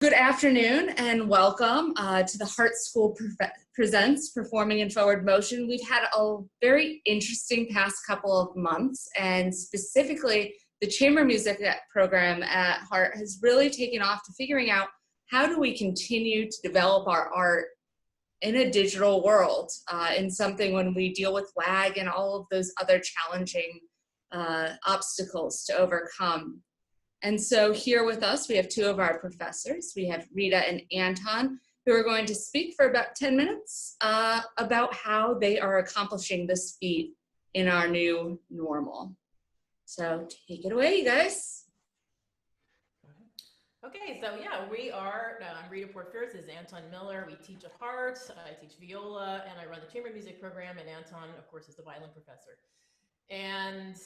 Good afternoon and welcome to the Hartt School Presents Performing in Forward Motion. We've had a very interesting past couple of months, and specifically the chamber music program at Hartt has really taken off to figuring out how do we continue to develop our art in a digital world, in something when we deal with lag and all of those other challenging obstacles to overcome. And so here with us, we have two of our professors. We have Rita and Anton, who are going to speak for about 10 minutes about how they are accomplishing this feat in our new normal. So take it away, you guys. Okay, so yeah, we are, I'm Rita Porfiris, this is Anton Miller. We teach at Hartt, I teach viola, and I run the chamber music program, and Anton, of course, is the violin professor. And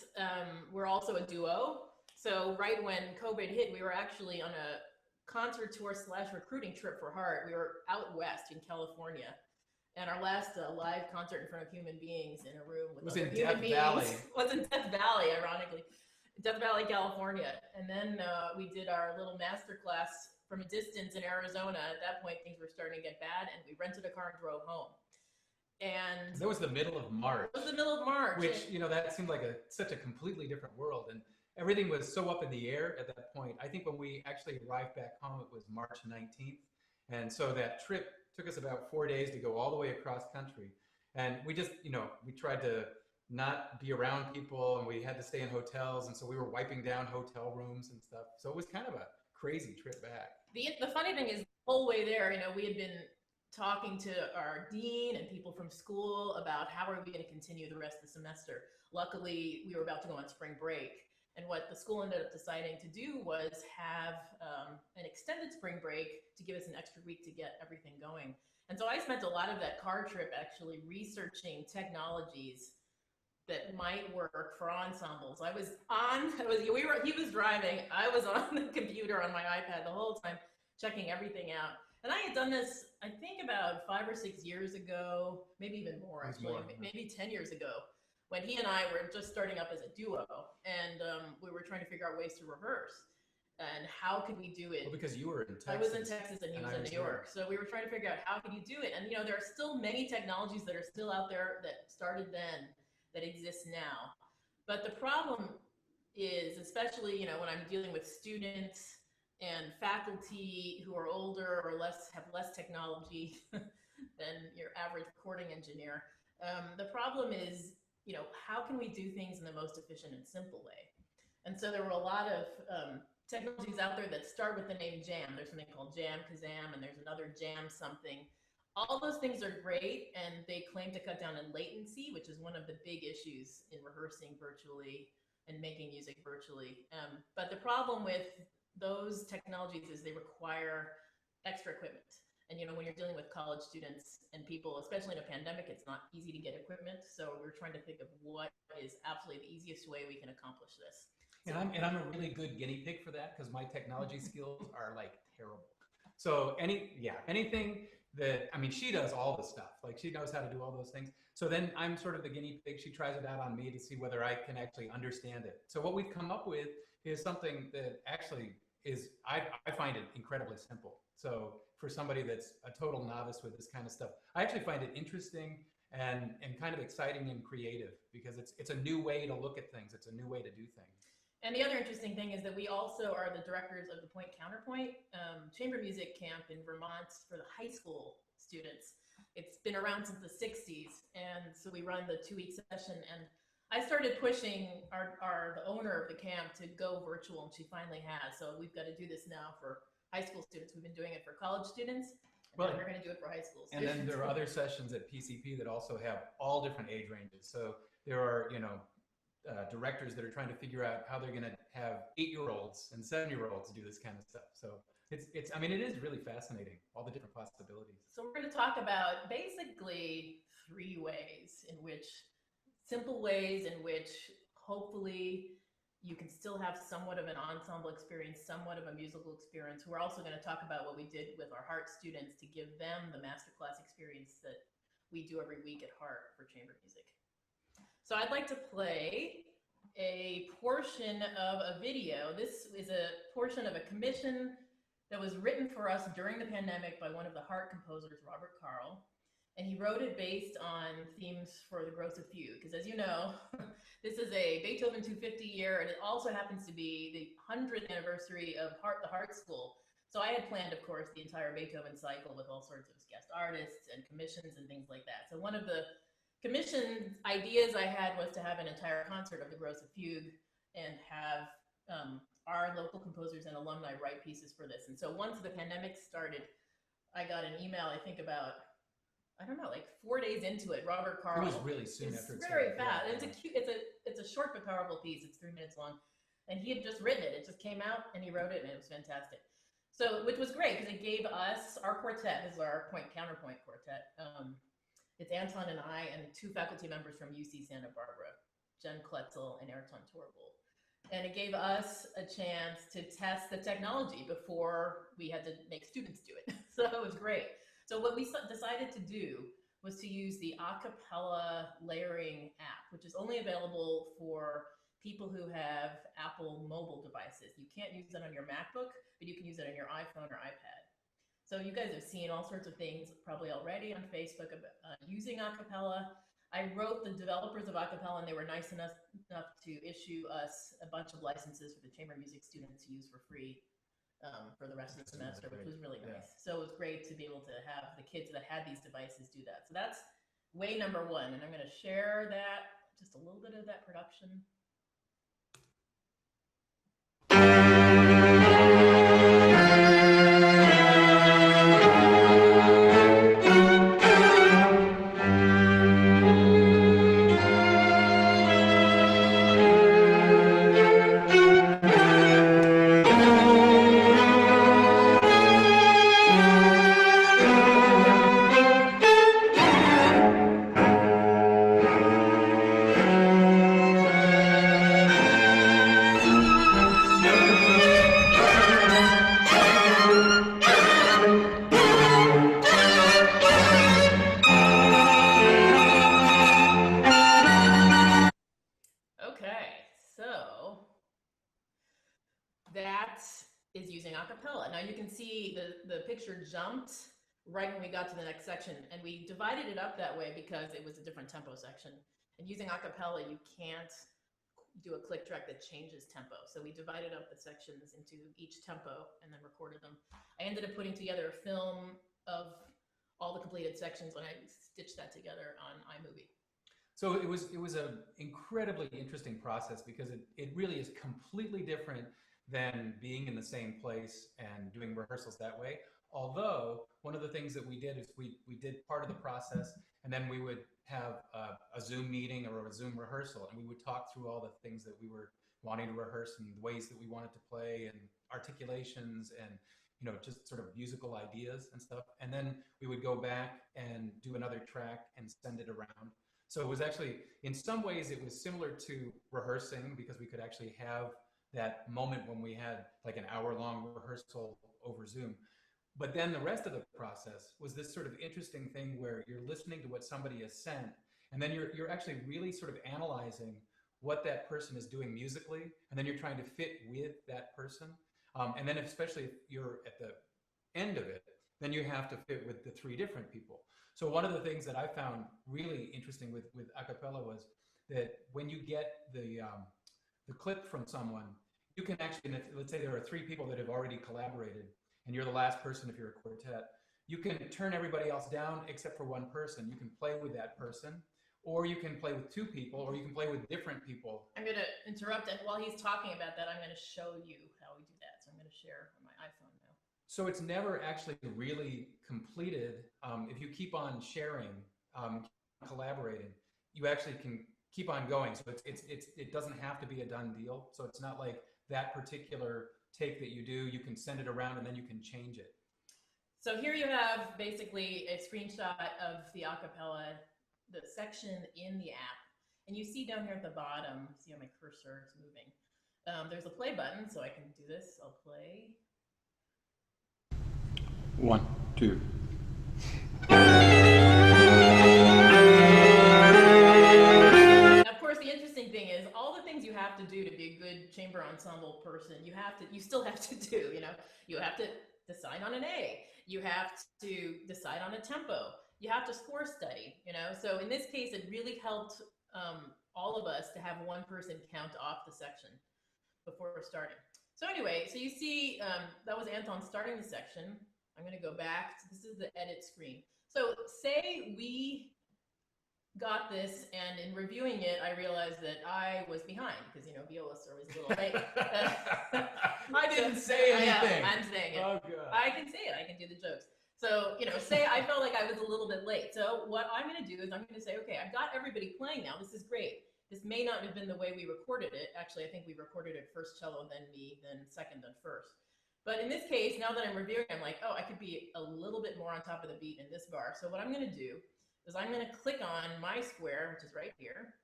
we're also a duo. So right when COVID hit, we were actually on a concert tour / recruiting trip for Hartt. We were out west in California. And our last live concert in front of human beings in a room with other human beings was in Death Valley, ironically. Death Valley, California. And then we did our little master class from a distance in Arizona. At that point, things were starting to get bad, and we rented a car and drove home. And that was the middle of March. It was the middle of March. Which, you know, that seemed like such a completely different world. And everything was so up in the air at that point. I think when we actually arrived back home, it was March 19th. And so that trip took us about 4 days to go all the way across country. And we just, you know, we tried to not be around people, and we had to stay in hotels. And so we were wiping down hotel rooms and stuff. So it was kind of a crazy trip back. The funny thing is, the whole way there, you know, we had been talking to our dean and people from school about how are we going to continue the rest of the semester. Luckily, we were about to go on spring break. And what the school ended up deciding to do was have an extended spring break to give us an extra week to get everything going. And so I spent a lot of that car trip actually researching technologies that might work for ensembles. He was driving, I was on the computer on my iPad the whole time, checking everything out. And I had done this, I think about 5 or 6 years ago, maybe even more actually, maybe 10 years ago, when he and I were just starting up as a duo, and we were trying to figure out ways to rehearse. And how could we do it? Well, because you were in Texas. I was in Texas and he was in New York. So we were trying to figure out how could you do it? And you know, there are still many technologies that are still out there that started then that exist now. But the problem is, especially, you know, when I'm dealing with students and faculty who are older or have less technology than your average recording engineer, the problem is, you know, how can we do things in the most efficient and simple way? And so there were a lot of technologies out there that start with the name Jam. There's something called Jam Kazam, and there's another Jam something. All those things are great, and they claim to cut down in latency, which is one of the big issues in rehearsing virtually and making music virtually. But the problem with those technologies is they require extra equipment. And you know, when you're dealing with college students and people, especially in a pandemic, it's not easy to get equipment. So we're trying to think of what is absolutely the easiest way we can accomplish this. And I'm a really good guinea pig for that, because my technology skills are like terrible. So anything that, I mean, she does all the stuff. Like, she knows how to do all those things. So then I'm sort of the guinea pig. She tries it out on me to see whether I can actually understand it. So what we've come up with is something that actually is, I find it incredibly simple. So for somebody that's a total novice with this kind of stuff, I actually find it interesting and kind of exciting and creative, because it's a new way to look at things. It's a new way to do things. And the other interesting thing is that we also are the directors of the Point Counterpoint Chamber Music Camp in Vermont for the high school students. It's been around since the 60s, and so we run the 2-week session. And I started pushing the owner of the camp to go virtual, and she finally has. So we've got to do this now for high school students. We've been doing it for college students, and then we're going to do it for high school students. And then there are other sessions at PCP that also have all different age ranges. So there are, you know, directors that are trying to figure out how they're going to have 8-year-olds and 7-year-olds do this kind of stuff. So I mean, it is really fascinating, all the different possibilities. So we're going to talk about basically 3 ways in which, simple ways in which hopefully you can still have somewhat of an ensemble experience, somewhat of a musical experience. We're also going to talk about what we did with our Hartt students to give them the masterclass experience that we do every week at Hartt for chamber music. So I'd like to play a portion of a video. This is a portion of a commission that was written for us during the pandemic by one of the Hartt composers, Robert Carl. And he wrote it based on themes for the Grosse Fuge, because as you know, this is a Beethoven 250 year, and it also happens to be the 100th anniversary of the Hartt School. So I had planned, of course, the entire Beethoven cycle with all sorts of guest artists and commissions and things like that. So one of the commission ideas I had was to have an entire concert of the Grosse Fuge and have our local composers and alumni write pieces for this. And so once the pandemic started, I got an email, I think about, I don't know, like 4 days into it, Robert Carl. It was really soon after it very started. fast. It's a short but powerful piece. It's 3 minutes long, and he had just written it. It just came out, and he wrote it, and it was fantastic. So, which was great because it gave us our quartet. This is our counterpoint quartet. It's Anton and I and 2 faculty members from UC Santa Barbara, Jen Kletzel and Anton Miller. And it gave us a chance to test the technology before we had to make students do it. So it was great. So what we decided to do was to use the Acapella Layering App, which is only available for people who have Apple mobile devices. You can't use it on your MacBook, but you can use it on your iPhone or iPad. So you guys have seen all sorts of things probably already on Facebook about using Acapella. I wrote the developers of Acapella, and they were nice enough to issue us a bunch of licenses for the chamber music students to use for free for the rest of the semester, which was really nice. Yeah. So it was great to be able to have the kids that had these devices do that. So that's way number 1, and I'm going to share that, just a little bit of that production. Is using Acapella. Now you can see the picture jumped right when we got to the next section, and we divided it up that way because it was a different tempo section. And using Acapella, you can't do a click track that changes tempo. So we divided up the sections into each tempo and then recorded them. I ended up putting together a film of all the completed sections when I stitched that together on iMovie. So it was an incredibly interesting process because it really is completely different than being in the same place and doing rehearsals that way. Although one of the things that we did is we did part of the process, and then we would have a Zoom meeting or a Zoom rehearsal, and we would talk through all the things that we were wanting to rehearse and the ways that we wanted to play and articulations and just sort of musical ideas and stuff. And then we would go back and do another track and send it around. So it was actually, in some ways, it was similar to rehearsing because we could actually have that moment when we had like an hour-long rehearsal over Zoom. But then the rest of the process was this sort of interesting thing where you're listening to what somebody has sent, and then you're actually really sort of analyzing what that person is doing musically, and then you're trying to fit with that person. And then especially if you're at the end of it, then you have to fit with the 3 different people. So one of the things that I found really interesting with Acapella was that when you get the clip from someone, you can actually, let's say there are 3 people that have already collaborated, and you're the last person if you're a quartet, you can turn everybody else down except for one person. You can play with that person, or you can play with 2 people, or you can play with different people. I'm going to interrupt, and while he's talking about that, I'm going to show you how we do that. So I'm going to share on my iPhone now. So it's never actually really completed. If you keep on sharing, collaborating, you actually can keep on going. So it doesn't have to be a done deal. So it's not like that particular take that you do, you can send it around and then you can change it. So here you have basically a screenshot of the Acapella, the section in the app. And you see down here at the bottom, see how my cursor is moving. There's a play button, so I can do this. I'll play. 1, 2. Of course, the interesting thing is all the things you have to do to be a good chamber ensemble person, you still have to do, you have to decide on an A. You have to decide on a tempo. You have to score study, you know? So in this case, it really helped all of us to have one person count off the section before starting. So anyway, so you see, that was Anton starting the section. I'm gonna go back. This is the edit screen. So say we got this, and in reviewing it, I realized that I was behind, because, you know, violists are always a little late. I didn't say anything. I'm saying it. Oh, God. I can say it. I can do the jokes. So, you know, say I felt like I was a little bit late. So what I'm going to do is I'm going to say, okay, I've got everybody playing now. This is great. This may not have been the way we recorded it. Actually, I think we recorded it first cello, then me, then second, then first. But in this case, now that I'm reviewing, I'm like, oh, I could be a little bit more on top of the beat in this bar. So what I'm going to do is I'm going to click on my square, which is right here.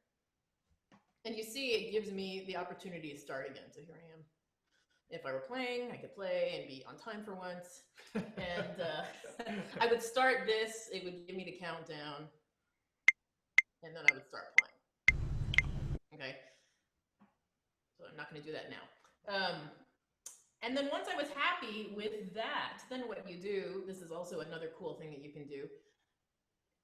And you see it gives me the opportunity to start again. So here I am. If I were playing, I could play and be on time for once. And I would start this, it would give me the countdown, and then I would start playing. Okay, so I'm not going to do that now. And then once I was happy with that, then what you do, this is also another cool thing that you can do,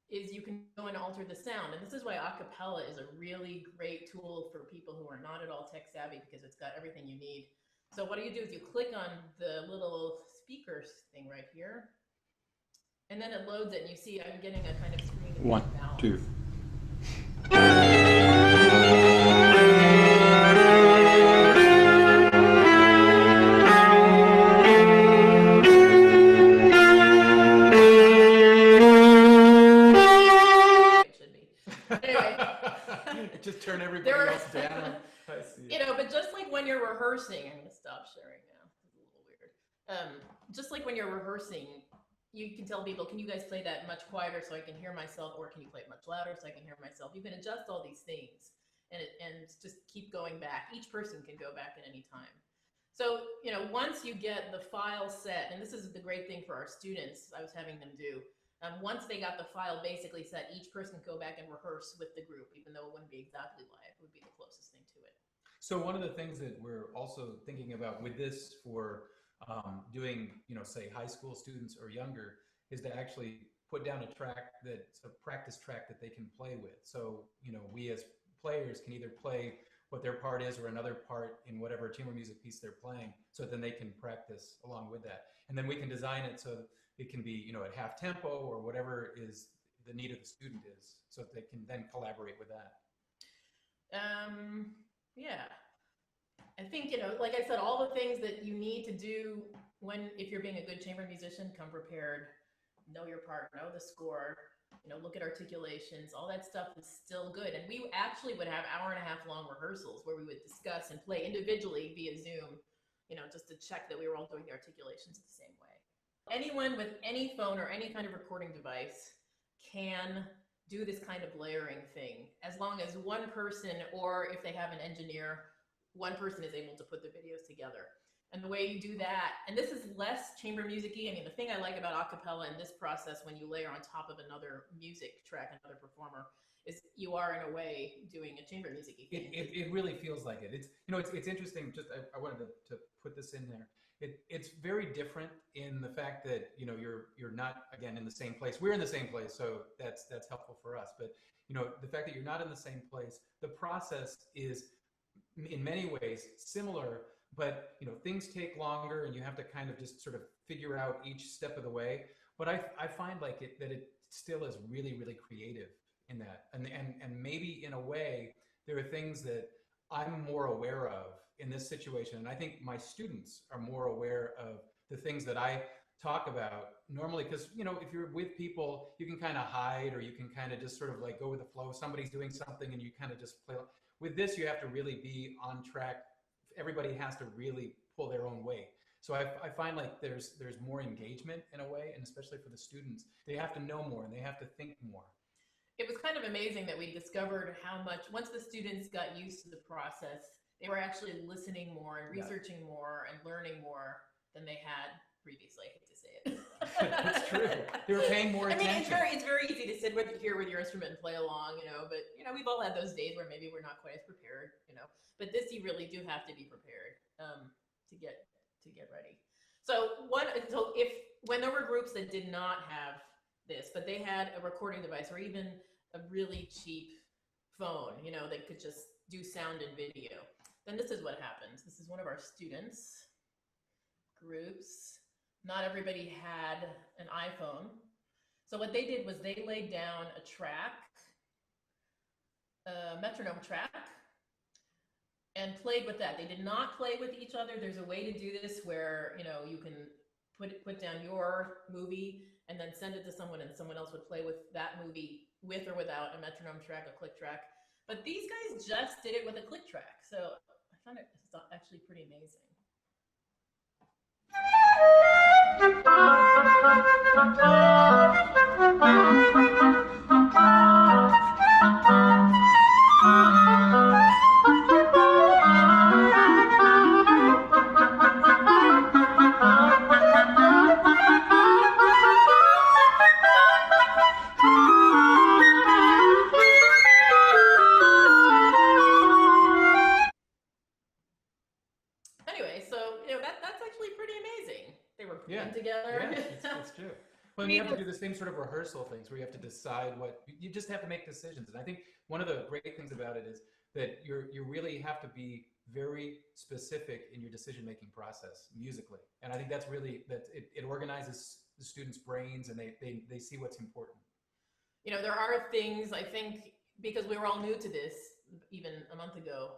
is you can go and alter the sound. And this is why Acapella is a really great tool for people who are not at all tech savvy, because it's got everything you need. So what you do is you click on the little speakers thing right here, and then it loads it, and you see I'm getting a kind of screen. 1, 2. It should be. Anyway. Just turn everybody else down. I see. You know, but just like when you're rehearsing, I'm going to stop sharing now. It's a little weird. Just like when you're rehearsing, you can tell people, can you guys play that much quieter so I can hear myself, or can you play it much louder so I can hear myself? You can adjust all these things and just keep going back. Each person can go back at any time. So, you know, once you get the file set, and this is the great thing for our students, I was having them do, once they got the file basically set, each person could go back and rehearse with the group, even though it wouldn't be exactly live. It would be the closest thing to it. So one of the things that we're also thinking about with this for doing, you know, say high school students or younger, is to actually put down a track that's a practice track that they can play with. So, you know, we as players can either play what their part is or another part in whatever chamber music piece they're playing, so then they can practice along with that. And then we can design it so it can be, you know, at half tempo or whatever is the need of the student is, so that they can then collaborate with that. Yeah. I think, you know, like I said, all the things that you need to do if you're being a good chamber musician, come prepared, know your part, know the score, you know, look at articulations, all that stuff is still good. And we actually would have 1.5 hour long rehearsals where we would discuss and play individually via Zoom, you know, just to check that we were all doing the articulations the same way. Anyone with any phone or any kind of recording device can do this kind of layering thing, as long as one person, or if they have an engineer, one person is able to put the videos together. And the way you do that, and this is less chamber music-y. I mean, the thing I like about acapella in this process, when you layer on top of another music track, another performer, is you are in a way doing a chamber music-y thing. It really feels like it. It's, you know, it's interesting. Just I wanted to put this in there. It's very different in the fact that, you know, you're not, again, in the same place. We're in the same place, so that's helpful for us. But, you know, the fact that you're not in the same place, the process is in many ways similar, but, you know, things take longer and you have to kind of just sort of figure out each step of the way. But I find like that it still is really, really creative in that. And maybe in a way, there are things that I'm more aware of in this situation. And I think my students are more aware of the things that I talk about normally, because, you know, if you're with people, you can kind of hide, or you can kind of just sort of like go with the flow. Somebody's doing something and you kind of just play. With this, you have to really be on track. Everybody has to really pull their own weight. So I find like there's more engagement in a way, and especially for the students, they have to know more and they have to think more. It was kind of amazing that we discovered how much, once the students got used to the process, they were actually listening more and researching more and learning more than they had previously. I hate to say it. It's true. They were paying more attention. I mean, it's very easy to sit here with your instrument and play along, you know, but, you know, we've all had those days where maybe we're not quite as prepared, you know, but this, you really do have to be prepared to get ready. So when there were groups that did not have this, but they had a recording device or even a really cheap phone, you know, that could just do sound and video, then this is what happens. This is one of our students groups. Not everybody had an iPhone. So what they did was they laid down a track, a metronome track, and played with that. They did not play with each other. There's a way to do this where, you know, you can put down your movie and then send it to someone, and someone else would play with that movie with or without a metronome track, a click track. But these guys just did it with a click track. So I found it actually pretty amazing. Anyway, so you know that's actually pretty amazing. They were playing together. Yeah, it's true. Well, you have to do the same sort of rehearsal things where you have to decide what you just have to make decisions. And I think one of the great things about it is that you really have to be very specific in your decision-making process musically. And I think that's really it organizes the students' brains, and they see what's important. You know, there are things, I think, because we were all new to this even a month ago,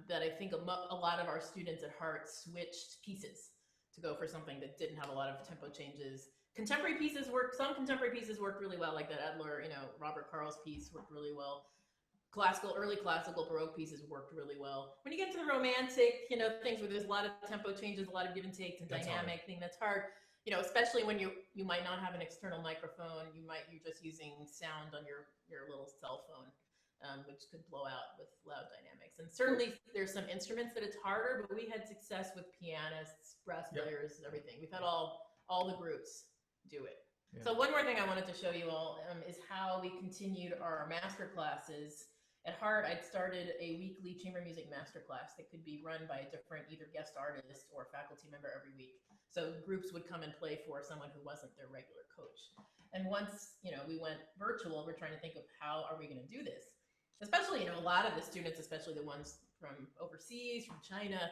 that I think a lot of our students at Hartt switched pieces to go for something that didn't have a lot of tempo changes. Contemporary pieces worked, some contemporary pieces worked really well, like that Adler, you know, Robert Karl's piece worked really well. Early classical Baroque pieces worked really well. When you get to the romantic, you know, things where there's a lot of tempo changes, a lot of give and takes and dynamic thing, that's hard. You know, especially when you might not have an external microphone, you're just using sound on your little cell phone, which could blow out with loud dynamics. And certainly there's some instruments that it's harder, but we had success with pianists, brass players, everything. We've had all the groups do it. Yeah. So one more thing I wanted to show you all is how we continued our master classes. At Hartt, I'd started a weekly chamber music masterclass that could be run by a different either guest artist or faculty member every week. So groups would come and play for someone who wasn't their regular coach. And once, you know, we went virtual, we're trying to think of how are we going to do this? Especially, you know, a lot of the students, especially the ones from overseas, from China,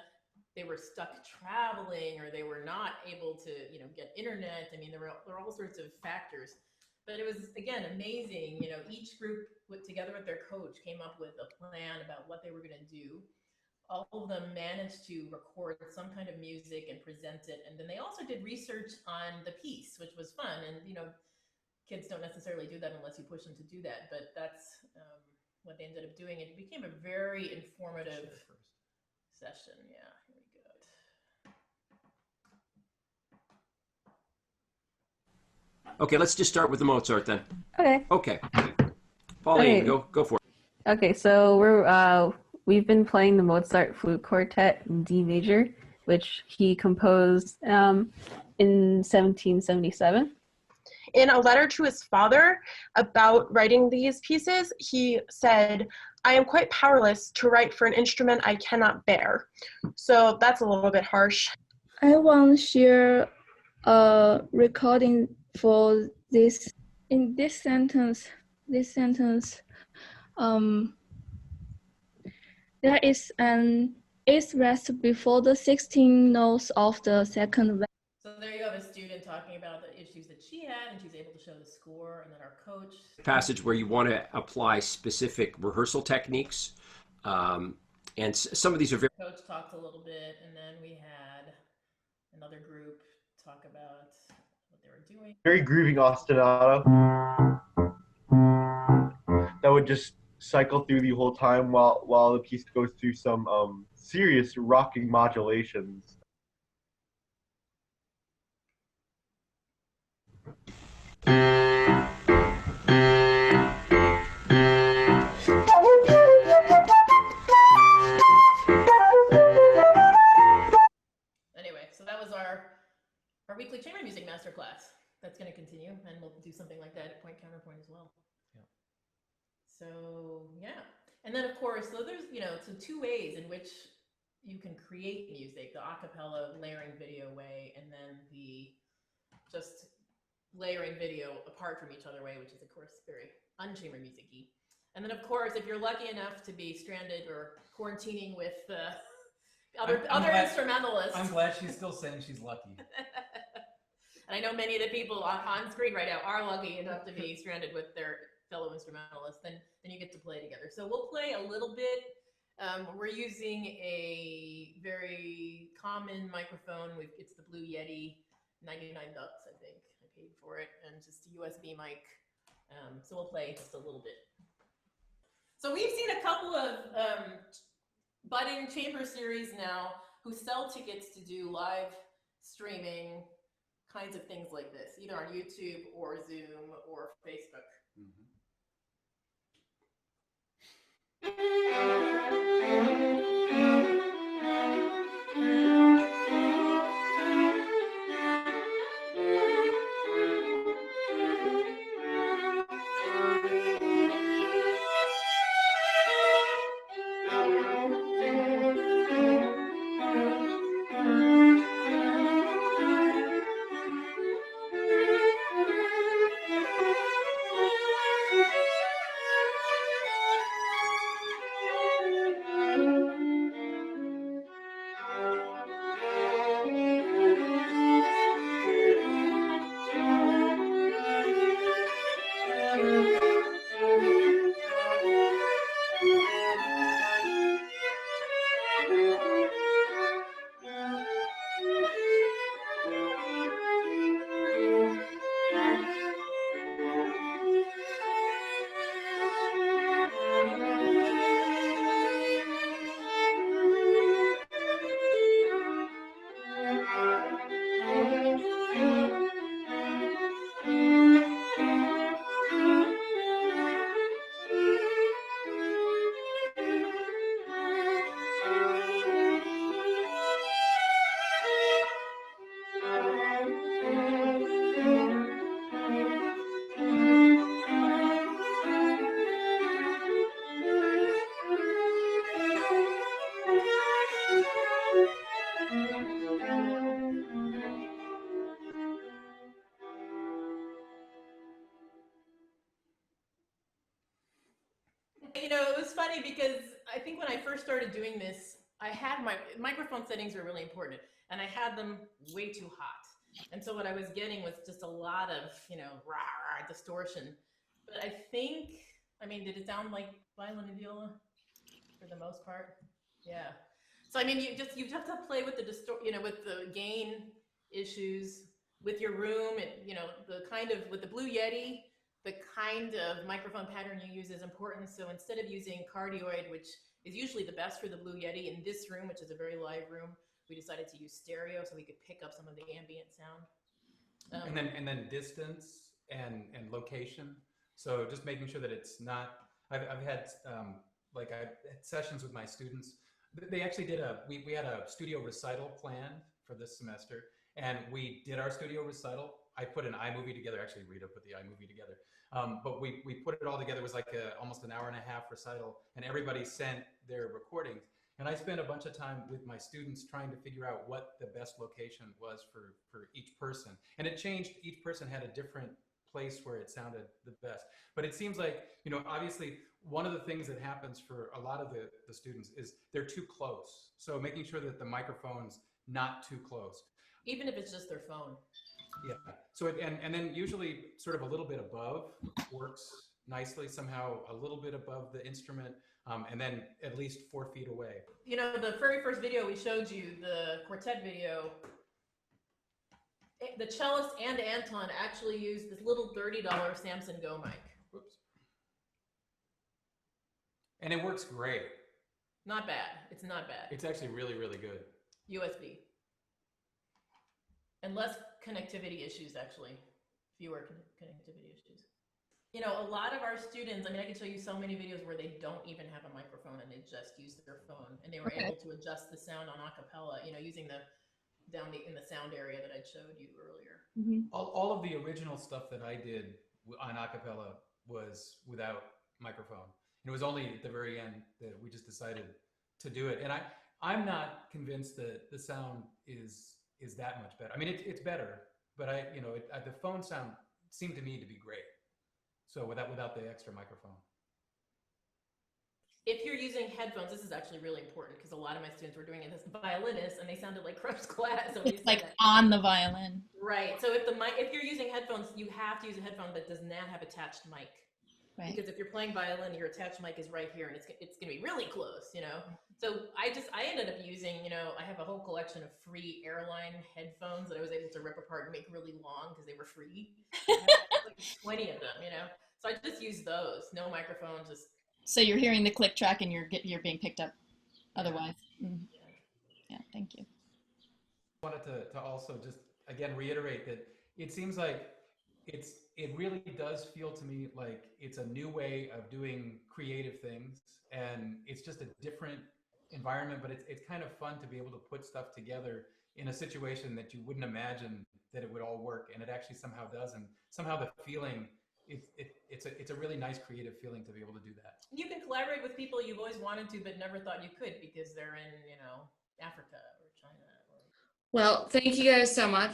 they were stuck traveling or they were not able to, you know, get internet. I mean, there were all sorts of factors. But it was, again, amazing. You know, each group together with their coach came up with a plan about what they were going to do. All of them managed to record some kind of music and present it. And then they also did research on the piece, which was fun. And, you know, kids don't necessarily do that unless you push them to do that. But that's what they ended up doing. It became a very informative session. Yeah, here we go. Okay, let's just start with the Mozart then. Okay. Pauline, go for it. Okay, so we've been playing the Mozart Flute Quartet in D major, which he composed in 1777. In a letter to his father about writing these pieces, he said, "I am quite powerless to write for an instrument I cannot bear." So that's a little bit harsh. I want to share a recording for this. In this sentence, there is an eighth rest before the 16 notes of the second vowel. So there you have a student talking about the issues that she had, and she's able to show the score, and then our coach. Passage where you want to apply specific rehearsal techniques. And some of these are very... Coach talked a little bit, and then we had another group talk about what they were doing. Very grooving ostinato that would just cycle through the whole time while the piece goes through some serious rocking modulations. Anyway, so that was our weekly chamber music masterclass. That's going to continue, and we'll do something like that at point counterpoint as well. Yeah. So yeah, and then of course, so there's, you know, so two ways in which you can create music, the acapella layering video way, and then the just layering video apart from each other way, which is of course very unchamber music-y. And then of course, if you're lucky enough to be stranded or quarantining with other instrumentalists. I'm glad she's still saying she's lucky. And I know many of the people on screen right now are lucky enough to be stranded with their fellow instrumentalists. Then you get to play together. So we'll play a little bit. We're using a very common microphone. It's the Blue Yeti, 99 bucks, I think. I paid for it, and just a USB mic. So we'll play just a little bit. So we've seen a couple of budding chamber series now who sell tickets to do live streaming kinds of things like this, either on YouTube or Zoom or Facebook. Mm-hmm. You know, it was funny because I think when I first started doing this, I had my microphone settings are really important, and I had them way too hot. And so what I was getting was just a lot of, you know, rah, rah, distortion. But I think, I mean, did it sound like violin and viola for the most part? Yeah. So I mean, you have to play with the with the gain issues with your room, and you know, with the Blue Yeti, the kind of microphone pattern you use is important. So instead of using cardioid, which is usually the best for the Blue Yeti, in this room, which is a very live room, we decided to use stereo so we could pick up some of the ambient sound. And then distance and location. So just making sure that it's not. I've had I've had sessions with my students. They actually did we had a studio recital planned for this semester, and we did our studio recital. I put an iMovie together. Actually, Rita put the iMovie together. But we put it all together. It was like almost an hour and a half recital, and everybody sent their recordings. And I spent a bunch of time with my students trying to figure out what the best location was for each person. And it changed. Each person had a different place where it sounded the best. But it seems like, you know, obviously one of the things that happens for a lot of the students is they're too close. So making sure that the microphone's not too close. Even if it's just their phone. Yeah. So and then usually sort of a little bit above works nicely, somehow a little bit above the instrument, and then at least 4 feet away. You know, the very first video we showed you, the quartet video, the cellist and Anton actually used this little $30 Samson Go mic. Whoops. And it works great. Not bad. It's not bad. It's actually really, really good. USB. And less connectivity issues, actually. Fewer connectivity issues. You know, a lot of our students, I mean, I can show you so many videos where they don't even have a microphone and they just use their phone, and they were able to adjust the sound on acapella, you know, using in the sound area that I showed you earlier. Mm-hmm. All of the original stuff that I did on acapella was without microphone. And it was only at the very end that we just decided to do it. And I'm not convinced that the sound is that much better. I mean, it's better, but the phone sound seemed to me to be great. So without the extra microphone. If you're using headphones, this is actually really important because a lot of my students were doing it as violinists and they sounded like crushed glass. So It's like on the violin. Right. So if you're using headphones, you have to use a headphone that does not have attached mic. Right. Because if you're playing violin, your attached mic is right here, and it's going to be really close, you know. So I ended up using, I have a whole collection of free airline headphones that I was able to rip apart and make really long because they were free. I had like 20 of them, So I just use those. No microphone, just. So you're hearing the click track and you're being picked up. Otherwise, yeah. Thank you. I wanted to also just again reiterate that it seems like it really does feel to me like it's a new way of doing creative things, and it's just a different environment, but it's kind of fun to be able to put stuff together in a situation that you wouldn't imagine that it would all work, and it actually somehow does, and somehow the feeling it's a really nice creative feeling to be able to do that. You can collaborate with people you've always wanted to but never thought you could because they're in Africa or China. Well, thank you guys so much.